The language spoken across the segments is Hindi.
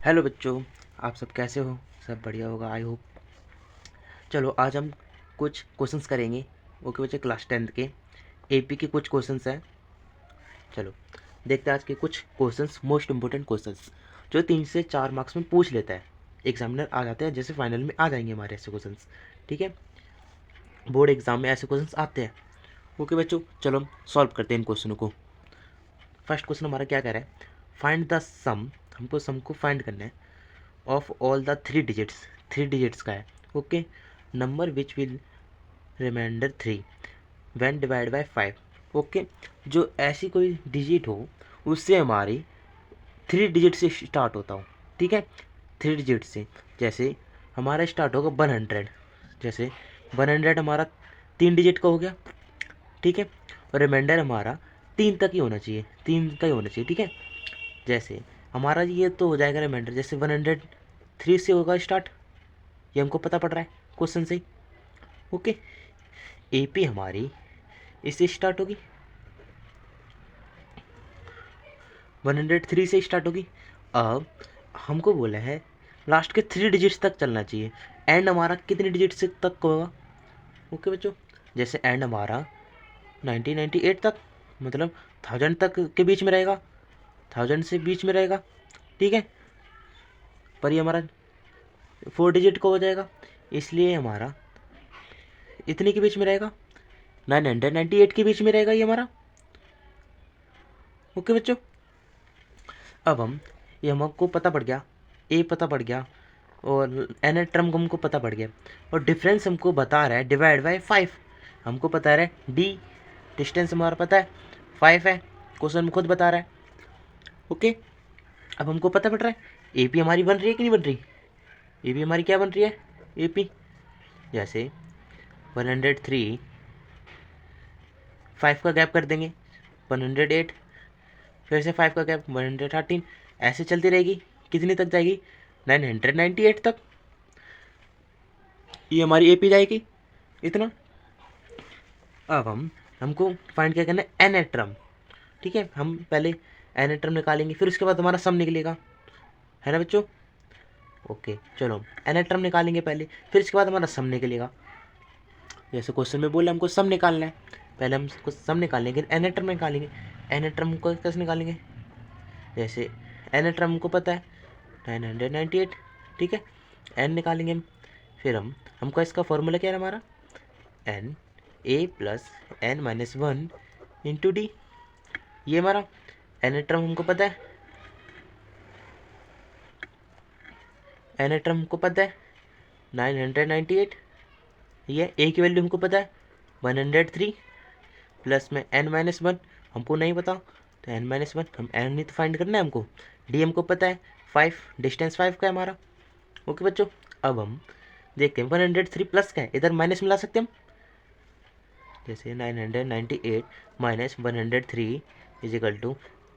हेलो बच्चों, आप सब कैसे हो? सब बढ़िया होगा आई होप। चलो आज हम कुछ क्वेश्चंस करेंगे। ओके बच्चे, क्लास 10th के एपी के कुछ क्वेश्चंस हैं। चलो देखते हैं आज के कुछ क्वेश्चंस, मोस्ट इंपॉर्टेंट क्वेश्चंस जो 3 से 4 मार्क्स में पूछ लेता है एग्जामिनर। आ जाते हैं जैसे फाइनल में आ जाएंगे हमारे ऐसे क्वेश्चंस। ठीक है, बोर्ड एग्जाम में ऐसे क्वेश्चंस आते हैं। ओके बच्चों, चलो हम सॉल्व करते हैं इन क्वेश्चनों को। फर्स्ट क्वेश्चन हमारा क्या कह रहा है? Find the sum. हमको सम को फाइंड करना है of all the 3 digits. 3 digits का है। Okay, number which will remainder 3 when divide by 5। ओके, जो ऐसी कोई डिजिट हो उससे हमारी 3 डिजिट से स्टार्ट होता हो। ठीक है, 3 डिजिट से। जैसे हमारा स्टार्ट होगा 100। जैसे 100 हमारा 3 डिजिट का हो गया। ठीक है, और रिमाइंडर हमारा 3 तक ही होना चाहिए, 3 तक ही होना चाहिए। ठीक है, जैसे हमारा ये तो हो जाएगा रिमाइंडर, जैसे 103 से होगा स्टार्ट। ये हमको पता पड़ रहा है क्वेश्चन से ही। ओके, एपी हमारी इससे स्टार्ट होगी, 103 से स्टार्ट होगी। अब हमको बोला है लास्ट के 3 डिजिट्स तक चलना चाहिए। एंड हमारा कितने डिजिट से तक होगा? ओके बच्चों, जैसे एंड हमारा 1998 तक, मतलब 1000 तक के बीच में रहेगा, 1000 से बीच में रहेगा। ठीक है, पर ये हमारा 4 डिजिट का हो जाएगा, इसलिए हमारा इतने के बीच में रहेगा, 998 के बीच में रहेगा ये हमारा। ओके बच्चों, अब हम ये हमको पता पड़ गया, ए पता पड़ गया और एन टर्म हमको पता पड़ गया, और डिफरेंस हमको बता रहा है डिवाइड बाय 5। हमको पता रहा है डी डिस्टेंस हमारा पता है 5 है, क्वेश्चन में खुद बता रहा है। ओके, अब हमको पता पड़ रहा है ए पी हमारी बन रही है कि नहीं बन रही। ए पी हमारी क्या बन रही है? ए पी जैसे 103, 5 का गैप कर देंगे 108, फिर से 5 का गैप 113, ऐसे चलती रहेगी। कितनी तक जाएगी? 998 तक ये हमारी एपी जाएगी इतना। अब हमको फाइंड क्या करना है? N term. ठीक है, हम पहले एन टर्म निकालेंगे, फिर उसके बाद हमारा सम निकलेगा, है ना बच्चों। ओके, चलो एन टर्म निकालेंगे पहले, फिर इसके बाद हमारा सम निकलेगा। जैसे क्वेश्चन में बोला हमको सम निकालना है, पहले हम सम निकालेंगे, एन टर्म निकालेंगे। एन टर्म को कैसे निकालेंगे? जैसे एन टर्म हमको पता है 998। ठीक है, एन निकालेंगे हम, फिर हमको इसका फॉर्मूला क्या है हमारा? N a plus n minus 1 into d. ये हमारा एन टर्म हमको पता है, एन टर्म हमको पता है 998। ये ए की वैल्यू हमको पता है 103, प्लस में एन माइनस 1 हमको नहीं पता, तो एन माइनस 1 हम एन नहीं तो फाइंड करना है हमको। डी हमको पता है 5, डिस्टेंस 5 का है हमारा। ओके बच्चों, अब हम देखते हैं 103 प्लस का है, इधर माइनस मिला सकते हैं हम। जैसे 998 minus 103 is equal to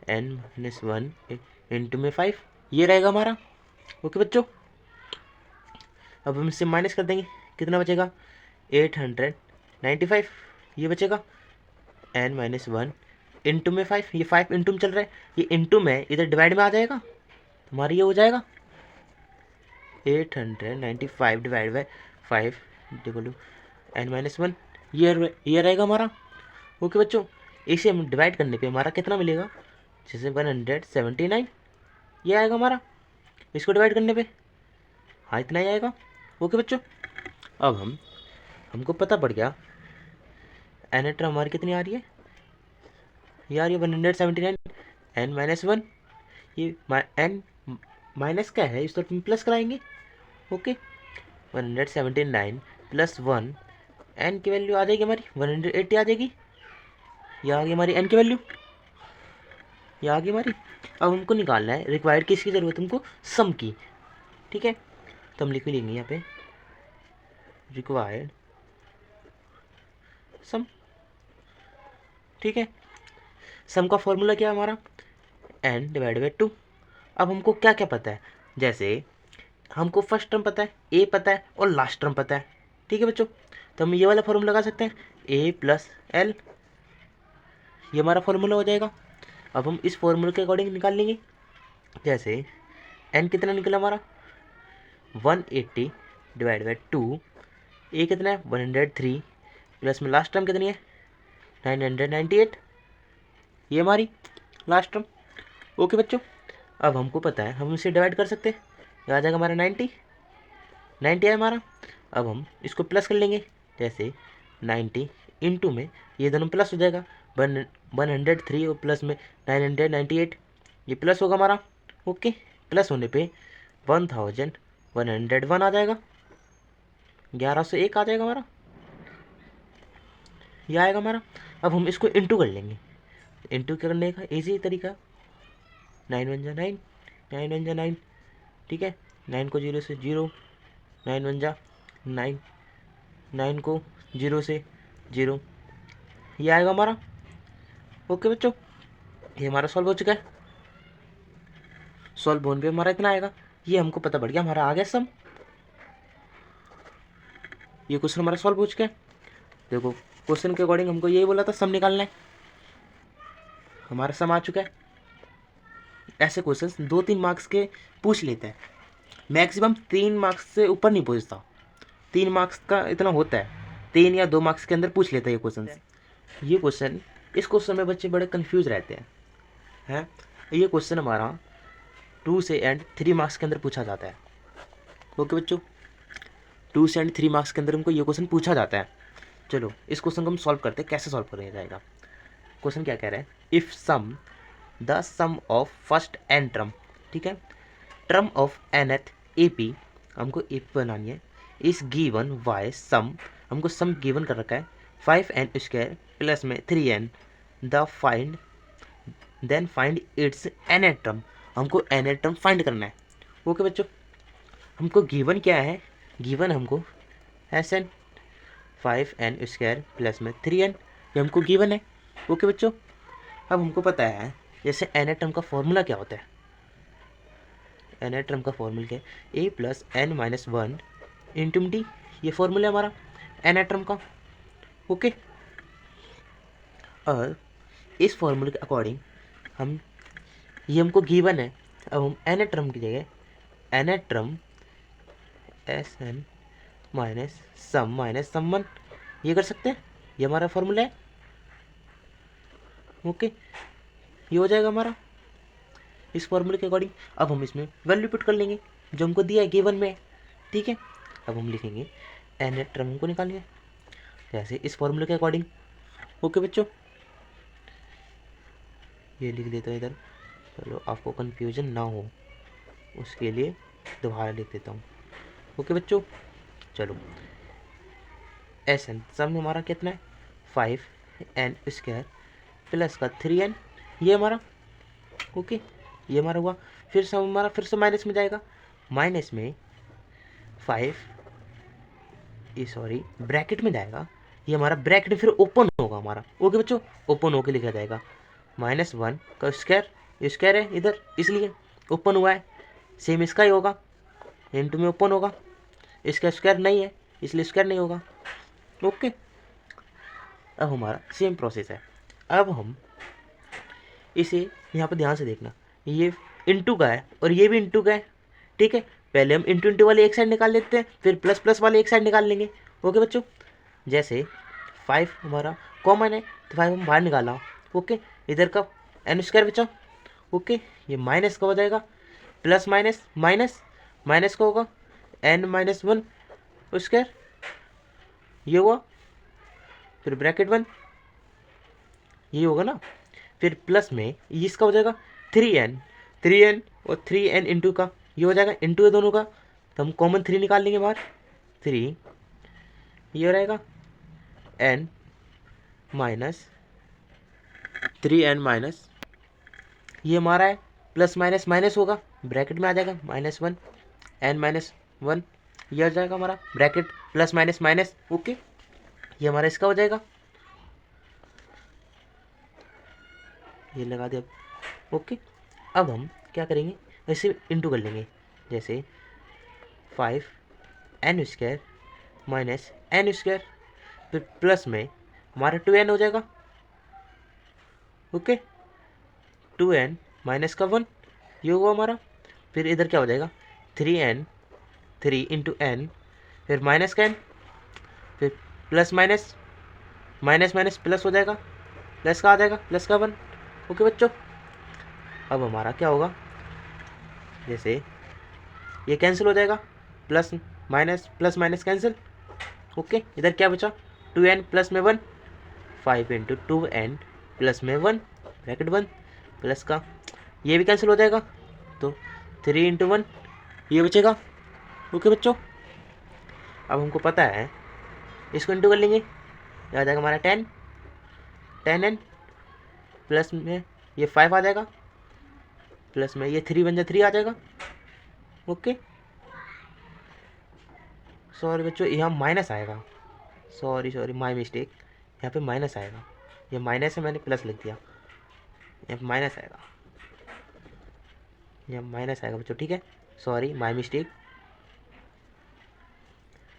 n minus 1 into में 5, ये रहेगा हमारा। ओके बच्चों, अब हम इससे माइनस कर देंगे, कितना बचेगा? 895 ये बचेगा। एन माइनस 1 इंटू में 5, ये 5 इंटू में चल रहा है, ये इंटू में इधर डिवाइड में आ जाएगा, हमारा ये हो जाएगा 895 divide by 5 equal to n minus 1, ये रहेगा हमारा। ओके बच्चों, इसे हम डिवाइड करने पे हमारा कितना मिलेगा? जैसे 179 ये आएगा हमारा, इसको डिवाइड करने पे हाँ इतना ही आएगा। ओके बच्चों, अब हमको पता पड़ गया एन टर्म हमारी कितनी आ रही है, ये आ रही है 179 एन माइनस 1। ये एन माइनस क्या है, इस तो प्लस कराएंगे। ओके, 179 प्लस 1, एन की वैल्यू आ जाएगी हमारी 180 आ जाएगी। ये आ गई हमारी एन की वैल्यू, ये आ गई हमारी। अब हमको निकालना है रिक्वायर्ड किसकी ज़रूरत है हमको? सम की। ठीक है, तो हम लिख लेंगे यहाँ पे रिक्वायर्ड सम। ठीक है, सम का फॉर्मूला क्या है हमारा? N divide by 2। अब हमको क्या क्या पता है? जैसे हमको फर्स्ट टर्म पता है, ए पता है और लास्ट टर्म पता है। ठीक है बच्चों, तो हम ये वाला फॉर्मूला लगा सकते हैं, ए प्लस एल, ये हमारा फॉर्मूला हो जाएगा। अब हम इस फॉर्मूले के अकॉर्डिंग निकाल लेंगे। जैसे एन कितना निकला हमारा 180 डिवाइड बाई 2, ए कितना है 103, प्लस में लास्ट टर्म कितनी है 998, ये हमारी लास्ट टर्म। ओके बच्चों, अब हमको पता है हम इसे डिवाइड कर सकते हैं, ये आ जाएगा हमारा 90 है हमारा। अब हम इसको प्लस कर लेंगे, जैसे 90 इंटू में ये दोनों प्लस हो जाएगा, 103 और प्लस में 998, ये प्लस होगा हमारा। ओके, प्लस होने पे 1101 आ जाएगा, 1101 आ जाएगा हमारा, ये आएगा हमारा। अब हम इसको इंटू कर लेंगे, इंटू करने का इजी तरीका 9 1 जा 9, 9 1 जा 9, ठीक है। 9 को 0 से 0, 9 1 जा 9, 9 को 0 से 0, ये आएगा हमारा। ओके बच्चों, ये हमारा सॉल्व हो चुका है। सॉल्व होने पे हमारा इतना आएगा, ये हमको पता पड़ गया, हमारा आ गया सम। ये क्वेश्चन हमारा सॉल्व हो चुका है। देखो क्वेश्चन के अकॉर्डिंग हमको यही बोला था सम निकालना है, हमारा सम आ चुका है। ऐसे क्वेश्चन 2-3 मार्क्स के पूछ लेते हैं, मैक्सिमम 3 मार्क्स से ऊपर नहीं पूछता, 3 मार्क्स का इतना होता है, 3 या 2 मार्क्स के अंदर पूछ लेता है ये क्वेश्चन। ये क्वेश्चन, इस क्वेश्चन में बच्चे बड़े कंफ्यूज रहते हैं। ये क्वेश्चन हमारा 2 से एंड 3 मार्क्स के अंदर पूछा जाता है। ओके बच्चों, 2 से एंड 3 मार्क्स के अंदर हमको ये क्वेश्चन पूछा जाता है। चलो इस क्वेश्चन को हम सॉल्व करते हैं, कैसे सॉल्व करें जाएगा। क्वेश्चन क्या कह रहा है, if sum the sum of first n term, ठीक है, टर्म ऑफ nth AP, हमको AP बनानी है, इस गिवन वाई सम, हमको सम गिवन कर रखा है 5n² प्लस में 3n, the find then find its nth term, हमको nth टर्म फाइंड करना है। ओके बच्चों, हमको गिवन क्या है, गिवन हमको Sn 5n² प्लस में 3n, ये हमको गिवन है। ओके बच्चों, अब हमको पता है जैसे nth टर्म का फॉर्मूला क्या होता है, nth टर्म का फॉर्मूला क्या है, a plus n minus 1 into d, ये फॉर्मूला है हमारा nth टर्म का। ओके, और इस फॉर्मूले के अकॉर्डिंग हम, ये हमको गिवन है, अब हम nth टर्म की जगह nth term Sn minus sum 1 ये कर सकते हैं, ये हमारा फॉर्मूला है। ओके, ये हो जाएगा हमारा इस फॉर्मूले के अकॉर्डिंग। अब हम इसमें वैल्यू पुट कर लेंगे जो हमको दिया है गिवन में, ठीक है। अब हम लिखेंगे nth टर्म को निकालेंगे जैसे इस फॉर्मूले के अकॉर्डिंग। ओके बच्चों, ये लिख देता हूँ इधर, चलो आपको कन्फ्यूजन ना हो उसके लिए दोबारा लिख देता हूँ। ओके बच्चों, चलो Sn सम हमारा कितना है 5n² प्लस का 3n, ये हमारा। ओके, ये हमारा हुआ। फिर सम हमारा फिर से माइनस में जाएगा, माइनस में 5, सॉरी ब्रैकेट में जाएगा, ये हमारा ब्रैकेट फिर ओपन होगा हमारा। ओके बच्चों, ओपन होके लिखा जाएगा -1 का स्क्वायर, स्क्वायर है इधर इसलिए ओपन हुआ है, सेम इसका ही होगा, इंटू में ओपन होगा, इसका स्क्वायर नहीं है इसलिए स्क्वायर नहीं होगा। ओके, अब हमारा सेम प्रोसेस है। अब हम इसे यहाँ पर ध्यान से देखना, ये इंटू का है और ये भी इंटू का है, ठीक है। पहले हम इंटू इंटू वाले एक साइड निकाल लेते हैं, फिर प्लस प्लस वाले एक साइड निकाल लेंगे। ओके बच्चों, जैसे 5 हमारा कॉमन है तो 5 हम बाहर निकाला। ओके, इधर का n² बचा। ओके, ये माइनस का हो जाएगा, प्लस माइनस माइनस माइनस का होगा n-1 स्क्वायर, ये हुआ, फिर ब्रैकेट 1, ये होगा ना, फिर प्लस में इसका हो जाएगा 3n और 3n इंटू का, ये हो जाएगा इंटू है दोनों का, तो हम कॉमन 3 निकाल लेंगे बाहर, 3 ये रहेगा n माइनस 3n माइनस, ये हमारा है प्लस माइनस माइनस होगा, ब्रैकेट में आ जाएगा -1 n-1, ये हो जाएगा हमारा bracket plus minus minus. Okay, ये हमारा इसका हो जाएगा, ये लगा दिया। ओके, अब हम क्या करेंगे, ऐसे इंटू कर लेंगे, जैसे 5n² माइनस n², फिर प्लस में हमारा 2n हो जाएगा। ओके, 2n माइनस का 1, ये हुआ हमारा, फिर इधर क्या हो जाएगा 3n, 3 इंटू एन, फिर माइनस का n, फिर plus minus, minus minus plus हो जाएगा, प्लस का आ जाएगा प्लस का 1। ओके बच्चों, अब हमारा क्या होगा, जैसे ये कैंसिल हो जाएगा, प्लस माइनस कैंसिल। ओके, इधर क्या बचा 2n प्लस में 1, 5 इंटू 2n प्लस में 1 ब्रैकेट 1 प्लस का, ये भी कैंसिल हो जाएगा, तो 3 इंटू 1 ये बचेगा। ओके बच्चों, अब हमको पता है, इसको इंटू कर लेंगे, ये आ जाएगा हमारा 10n प्लस में ये 5 आ जाएगा, प्लस में ये 3 बन जाए 3 आ जाएगा। ओके, सॉरी बच्चों, यहाँ माइनस आएगा, सॉरी माई मिस्टेक, यहाँ पे माइनस आएगा, ये माइनस है मैंने प्लस लिख दिया, यहाँ पे माइनस आएगा, यहाँ माइनस आएगा बच्चों, ठीक है, सॉरी माई मिस्टेक,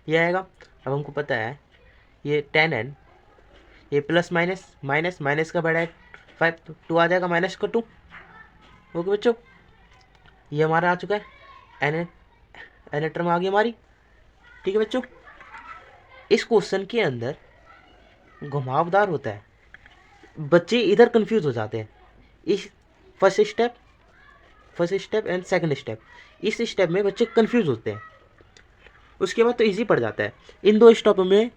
ये आएगा। अब हमको पता है ये 10n, ये प्लस माइनस माइनस माइनस का बड़ा है 5, तो 2 आ जाएगा माइनस का 2। ओके बच्चों, ये हमारा आ चुका है, एन टर्म आ गई हमारी, ठीक है बच्चों। इस क्वेश्चन के अंदर घुमावदार होता है, बच्चे इधर कंफ्यूज हो जाते हैं, इस first step and second step, इस स्टेप में बच्चे कंफ्यूज होते हैं, उसके बाद तो इजी पड़ जाता है। इन दो स्टेप में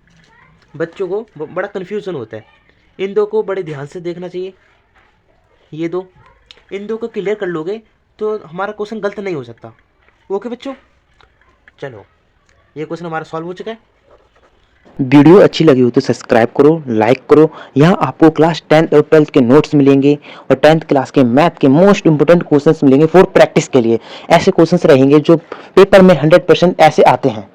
बच्चों को बड़ा कन्फ्यूज़न होता है, इन दो को बड़े ध्यान से देखना चाहिए, ये दो, इन दो को क्लियर कर लोगे तो हमारा क्वेश्चन गलत नहीं हो सकता। ओके बच्चों, चलो ये क्वेश्चन हमारा सॉल्व हो चुका है। वीडियो अच्छी लगी हो तो सब्सक्राइब करो, लाइक करो। यहाँ आपको क्लास 10th और 12th के नोट्स मिलेंगे और 10th क्लास के मैथ के मोस्ट इंपोर्टेंट क्वेश्चंस मिलेंगे फॉर प्रैक्टिस के लिए। ऐसे क्वेश्चंस रहेंगे जो पेपर में 100% ऐसे आते हैं।